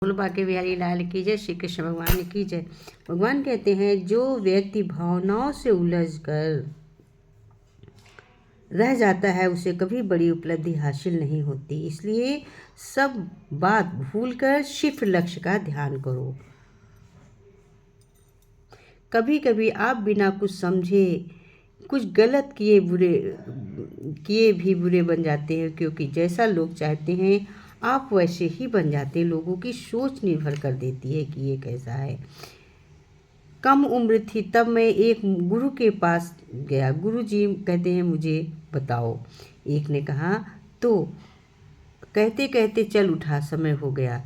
बोलो बाके बिहारी लाल की जय, श्री कृष्ण भगवान की जय। भगवान कहते हैं जो व्यक्ति भावनाओं से उलझ कर रह जाता है उसे कभी बड़ी उपलब्धि हासिल नहीं होती। इसलिए सब बात भूलकर सिर्फ लक्ष्य का ध्यान करो। कभी कभी आप बिना कुछ समझे कुछ गलत किए भी बुरे बन जाते हैं, क्योंकि जैसा लोग चाहते हैं आप वैसे ही बन जाते हैं। लोगों की सोच निर्भर कर देती है कि ये कैसा है। कम उम्र थी तब मैं एक गुरु के पास गया। गुरु जी कहते हैं मुझे बताओ। एक ने कहा तो कहते कहते चल उठा, समय हो गया।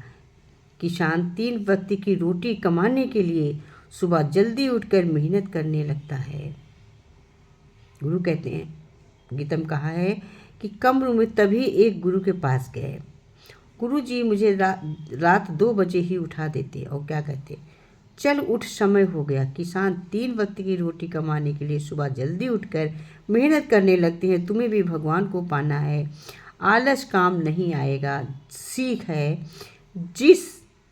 किसान 3 वक्त की रोटी कमाने के लिए सुबह जल्दी उठकर मेहनत करने लगता है। गुरु कहते हैं गीतम कहा है कि कम उम्र में तभी एक गुरु के पास गए। गुरु जी मुझे रात 2 बजे ही उठा देते और क्या कहते, चल उठ, समय हो गया। किसान 3 वक्त की रोटी कमाने के लिए सुबह जल्दी उठकर मेहनत करने लगते हैं। तुम्हें भी भगवान को पाना है, आलस काम नहीं आएगा। सीख है, जिस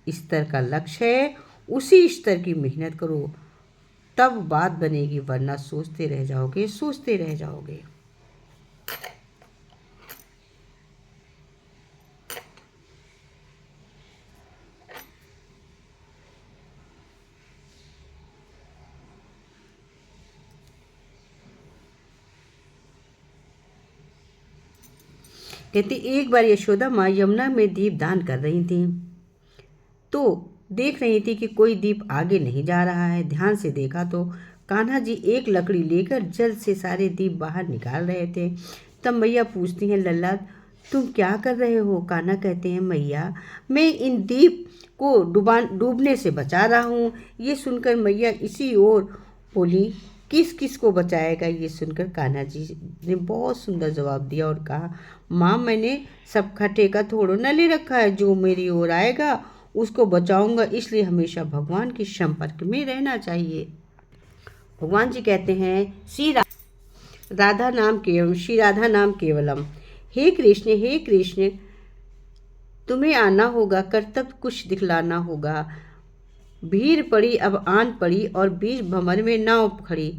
स्तर का लक्ष्य है उसी स्तर की मेहनत करो, तब बात बनेगी, वरना सोचते रह जाओगे, सोचते रह जाओगे। कहते एक बार यशोदा माँ यमुना में दीप दान कर रही थी, तो देख रही थी कि कोई दीप आगे नहीं जा रहा है। ध्यान से देखा तो कान्हा जी एक लकड़ी लेकर जल से सारे दीप बाहर निकाल रहे थे। तब मैया पूछती हैं, लल्ला तुम क्या कर रहे हो? कान्हा कहते हैं, मैया मैं इन दीप को डूबने से बचा रहा हूँ। ये सुनकर मैया इसी ओर बोली, किस किस को बचाएगा? ये सुनकर कान्हा जी ने बहुत सुंदर जवाब दिया और कहा, माँ मैंने सबका ठेका थोड़ो न ले रखा है, जो मेरी ओर आएगा उसको बचाऊंगा। इसलिए हमेशा भगवान के संपर्क में रहना चाहिए। भगवान जी कहते हैं श्री राधा नाम केवलम। हे कृष्ण तुम्हें आना होगा, कर्तव्य कुछ दिखलाना होगा। भीड़ पड़ी अब आन पड़ी और बीच भंवर में नाव खड़ी।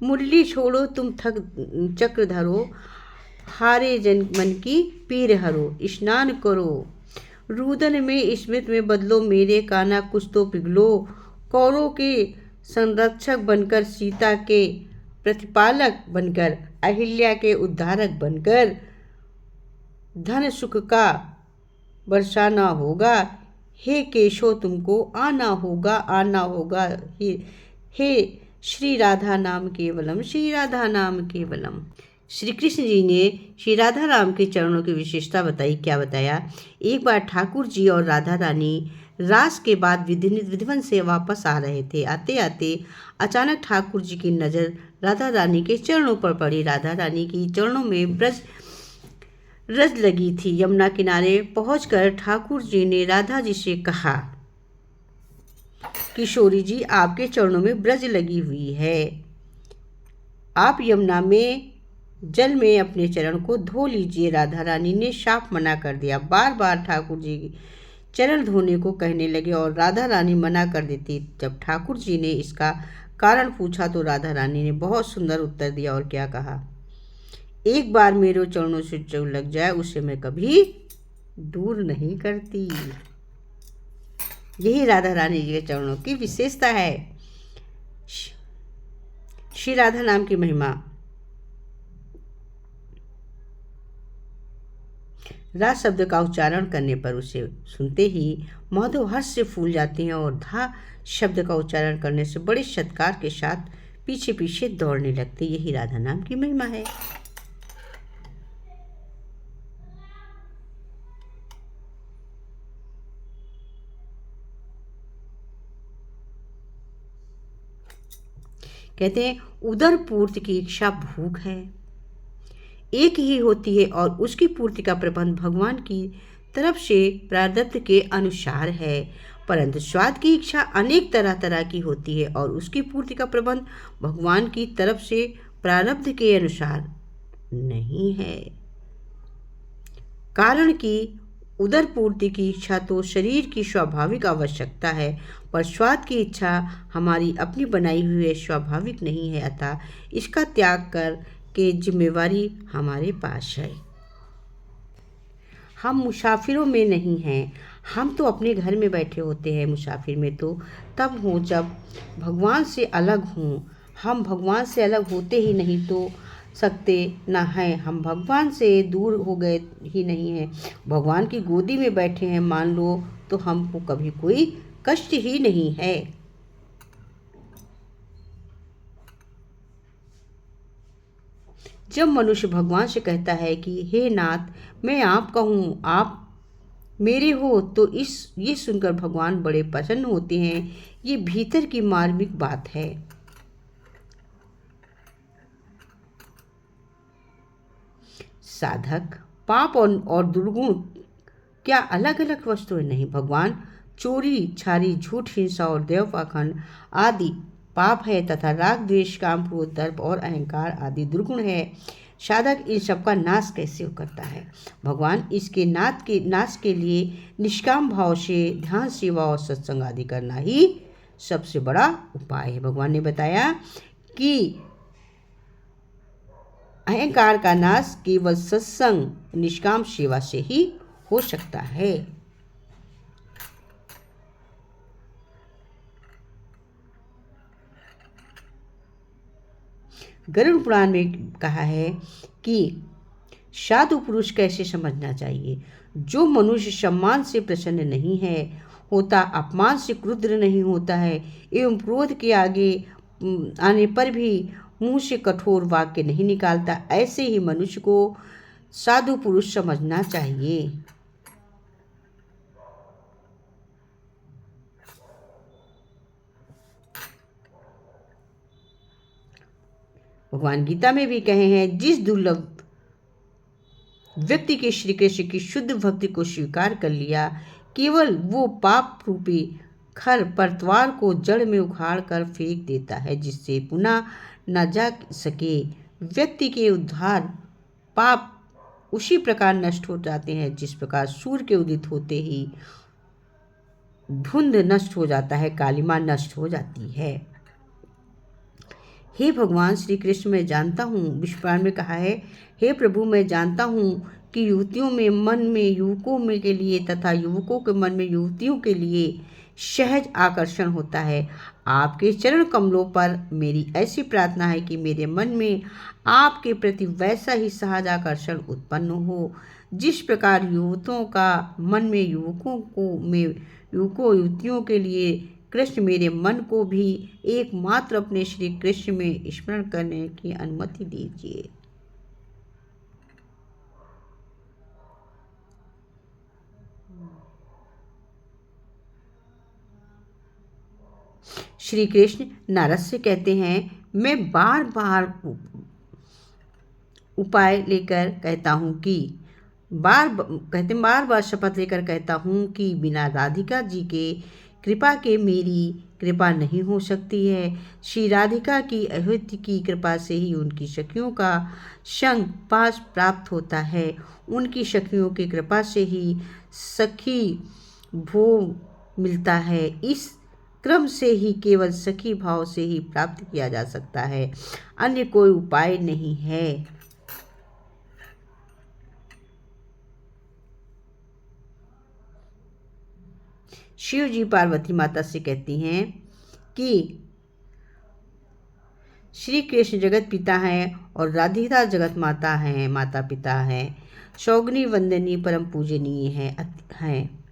मुरली छोड़ो तुम थक चक्र धरो, हारे जन मन की पीर हरो। स्नान करो रुदन में, स्मृत में बदलो मेरे कान्हा कुछ तो पिघलो। कौरों के संरक्षक बनकर, सीता के प्रतिपालक बनकर, अहिल्या के उद्धारक बनकर धन सुख का बरसाना होगा। हे केशव तुमको आना होगा। हे श्री राधा नाम केवलम, श्री राधा नाम केवलम। श्री कृष्ण जी ने श्री राधा राम के चरणों की विशेषता बताई। क्या बताया? एक बार ठाकुर जी और राधा रानी रास के बाद विधिवन से वापस आ रहे थे। आते आते अचानक ठाकुर जी की नज़र राधा रानी के चरणों पर पड़ी। राधा रानी की चरणों में रज लगी थी। यमुना किनारे पहुंचकर ठाकुर जी ने राधा जी से कहा, किशोरी जी आपके चरणों में ब्रज लगी हुई है, आप यमुना में जल में अपने चरण को धो लीजिए। राधा रानी ने साफ मना कर दिया। बार बार ठाकुर जी चरण धोने को कहने लगे और राधा रानी मना कर देती। जब ठाकुर जी ने इसका कारण पूछा तो राधा रानी ने बहुत सुंदर उत्तर दिया और क्या कहा, एक बार मेरे चरणों से जो लग जाए उसे मैं कभी दूर नहीं करती। यही राधा रानी जी के चरणों की विशेषता है। श्री राधा नाम की महिमा। रा शब्द का उच्चारण करने पर उसे सुनते ही माधव हर्ष से फूल जाते हैं और धा शब्द का उच्चारण करने से बड़े सत्कार के साथ पीछे पीछे दौड़ने लगते। यही राधा नाम की महिमा है। कहते हैं उदर पूर्ति की इच्छा भूख है, एक ही होती है और उसकी पूर्ति का प्रबंध भगवान की तरफ से प्रारब्ध के अनुसार है। परंतु स्वाद की इच्छा अनेक तरह तरह की होती है और उसकी पूर्ति का प्रबंध भगवान की तरफ से प्रारब्ध के अनुसार नहीं है। कारण कि उदर पूर्ति की इच्छा तो शरीर की स्वाभाविक आवश्यकता है, पर स्वाद की इच्छा हमारी अपनी बनाई हुई स्वाभाविक नहीं है, अतः इसका त्याग कर के जिम्मेवारी हमारे पास है। हम मुसाफिरों में नहीं हैं, हम तो अपने घर में बैठे होते हैं। मुसाफिर में तो तब हों जब भगवान से अलग हों। हम भगवान से अलग होते ही नहीं तो सकते न हैं, हम भगवान से दूर हो गए ही नहीं हैं, भगवान की गोदी में बैठे हैं मान लो, तो हमको कभी कोई कष्ट ही नहीं है। जब मनुष्य भगवान से कहता है कि हे नाथ मैं आपका हूँ, आप मेरे हो, तो ये सुनकर भगवान बड़े प्रसन्न होते हैं। ये भीतर की मार्मिक बात है। साधक, पाप और दुर्गुण क्या अलग अलग वस्तुएं नहीं? भगवान, चोरी छारी झूठ हिंसा और देव पाखंड आदि पाप है तथा राग द्वेष काम क्रोध दर्प और अहंकार आदि दुर्गुण है। साधक इन सबका नाश कैसे करता है? भगवान, इसके नाश के लिए निष्काम भाव से ध्यान सेवा और सत्संग आदि करना ही सबसे बड़ा उपाय है। भगवान ने बताया कि अहंकार का नाश केवल सत्संग निष्काम सेवा से ही हो सकता है। गरुड़ पुराण में कहा है कि साधु पुरुष कैसे समझना चाहिए। जो मनुष्य सम्मान से प्रसन्न नहीं है होता, अपमान से क्रुद्ध नहीं होता है एवं क्रोध के आगे आने पर भी मुंह से कठोर वाक्य नहीं निकालता, ऐसे ही मनुष्य को साधु पुरुष समझना चाहिए। भगवान गीता में भी कहे हैं, जिस दुर्लभ व्यक्ति के श्री कृष्ण की शुद्ध भक्ति को स्वीकार कर लिया, केवल वो पाप रूपी खर पतवार को जड़ में उखाड़ कर फेंक देता है, जिससे पुनः न जा सके। व्यक्ति के उद्धार पाप उसी प्रकार नष्ट हो जाते हैं जिस प्रकार सूर्य के उदित होते ही धुंध नष्ट हो जाता है, कालिमा नष्ट हो जाती है। हे भगवान श्री कृष्ण, मैं जानता हूँ, विष्णु में कहा है, हे प्रभु मैं जानता हूँ कि युवतियों में मन में युवकों में के लिए तथा युवकों के मन में युवतियों के लिए सहज आकर्षण होता है। आपके चरण कमलों पर मेरी ऐसी प्रार्थना है कि मेरे मन में आपके प्रति वैसा ही सहज आकर्षण उत्पन्न हो, जिस प्रकार युवतियों का मन में युवकों युवतियों के लिए कृष्ण मेरे मन को भी एकमात्र अपने श्री कृष्ण में स्मरण करने की अनुमति दीजिए। श्री कृष्ण नारद से कहते हैं, मैं बार बार उपाय लेकर कहता हूँ कि बार बार शपथ लेकर कहता हूँ कि बिना राधिका जी के कृपा के मेरी कृपा नहीं हो सकती है। श्री राधिका की अहृत की कृपा से ही उनकी सखियों का संग पास प्राप्त होता है। उनकी सखियों की कृपा से ही सखी भोग मिलता है। इस क्रम से ही केवल सखी भाव से ही प्राप्त किया जा सकता है, अन्य कोई उपाय नहीं है। शिव जी पार्वती माता से कहती हैं कि श्री कृष्ण जगत पिता हैं और राधिका जगत माता हैं, माता पिता हैं, सौगनी वंदनी परम पूजनीय हैं।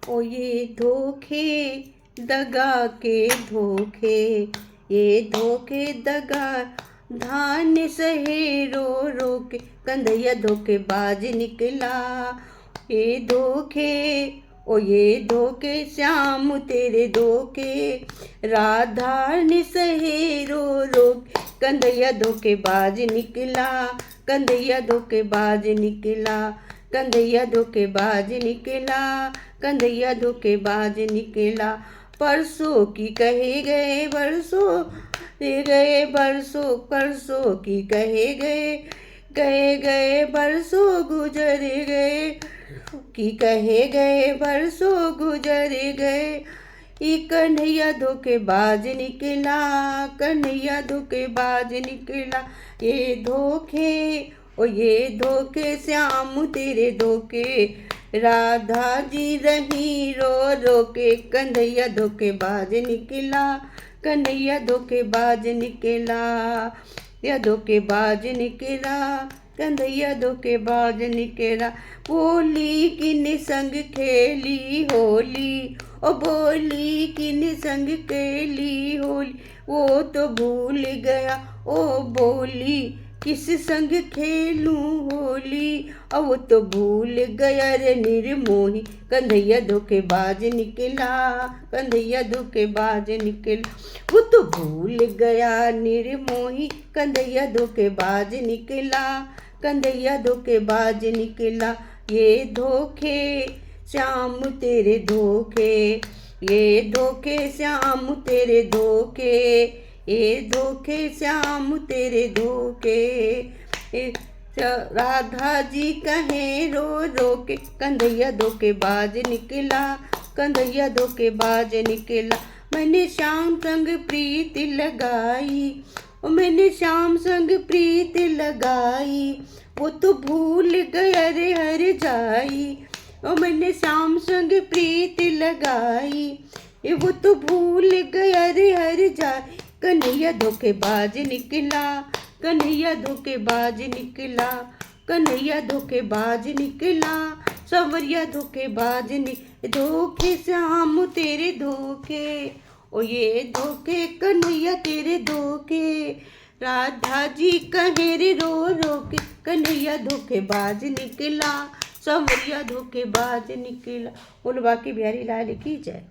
ओ ये धोखे दगा के धोखे, ये धोखे दगा धान सहे रो रो के, कंधैया धोखेबाज निकला। ये धोखे ओ ये धोखे श्याम तेरे धोखे, राधा ने सहे रो रो कन्हैया धोखेबाज निकला, कन्हैया धोखेबाज निकला, कन्हैया धोखेबाज निकला, कन्हैया धोखेबाज निकला। परसों की कहे गए बरसों गए बरसों, परसों की कहे गए बरसों गुजर गए, कि कहे गए बरसों गुजर गए। ये कन्हैया धोखेबाज निकला, कन्हैया धोखेबाज निकला। ये धोखे ओ ये धोखे श्याम तेरे धोखे, राधा जी रही रो रो के। कन्हैया धोखेबाज निकला, कन्हैया धोखेबाज निकला, या धोखेबाज निकला, कन्हैया धोखेबाज निकला। बोली किन संग खेली होली, ओ बोली किन संग खेली होली, वो तो भूल गया ओ बोली किस संग खेलूं होली, और वो तो भूल गया रे निर्मोही। कन्हैया धोखेबाज निकला, कन्हैया धोखेबाज निकला, वो तो भूल गया निर्मोही। कन्हैया धोखेबाज निकला, कन्हैया धोखेबाज निकला। ये धोखे श्याम तेरे धोखे, ये धोखे श्याम तेरे धोखे, ये धोखे श्याम तेरे धोखे। राधा जी कहे रो रो के। कन्हैया धोखेबाज निकला, कन्हैया धोखेबाज निकला। मैंने श्याम संग प्रीत लगाई, ओ मैंने श्याम संग प्रीत लगाई, वो तो भूल गया रे हर जाई। ओ मैंने श्याम संग प्रीत लगाई, वो तो भूल गया रे हर जाई। कन्हैया धोखेबाज निकला, कन्हैया धोखेबाज निकला, कन्हैया धोखेबाज निकला। संवरिया धोखेबाज धोखे श्याम तेरे धोखे, ओ ये धोखे कन्हैया तेरे धोखे। राधा जी कहे रे रो रो के। कन्हैया धोखेबाज निकला, संवरिया धोखेबाज निकला। बोलो बांके बिहारी लाल की जय।